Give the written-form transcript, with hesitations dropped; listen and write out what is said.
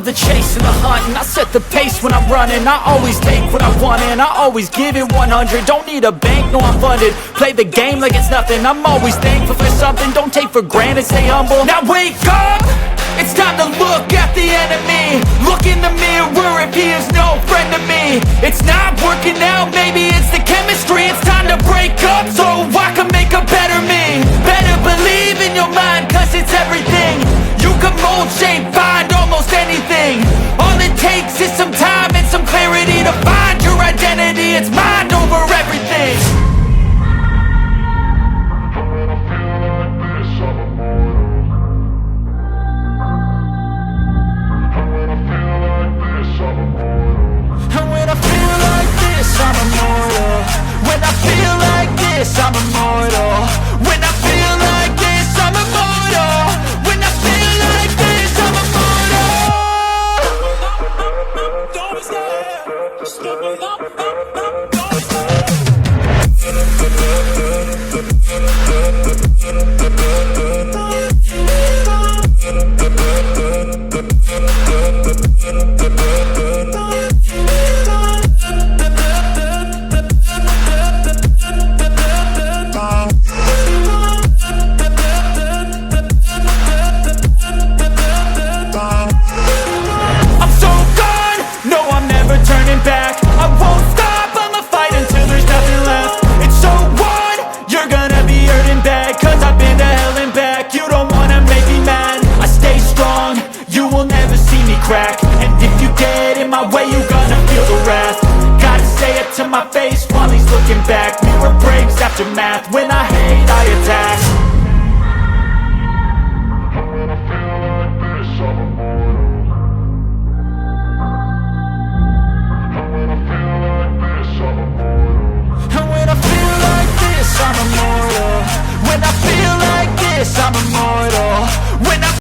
love the chase and the hunt, and I set the pace when I'm running. I always take what I want and I always give it 100. Don't need a bank, no I'm funded. Play the game like it's nothing. I'm always thankful for something. Don't take for granted, stay humble. Now wake up! It's time to look at the enemy. Look in the mirror if he is no friend to me. It's not working out, maybe it's the chemistry. It's time to break up so I can make a better me. Better believe in your mind, cause it's everything. You can mold, shape, find almost anything. All it takes is some time and some clarity to find your identity. It's mind over everything. I'm immortal. When I feel like this, I'm immortal. When I feel like this, I'm immortal. When I feel like this, I'm immortal. Don't stop. Just step it up. Don't back. I won't stop, I'ma fight until there's nothing left. It's so on, you're gonna be hurting bad, cause I've been to hell and back. You don't wanna make me mad, I stay strong, you will never see me crack. And if you get in my way, you're gonna feel the wrath. Gotta say it to my face,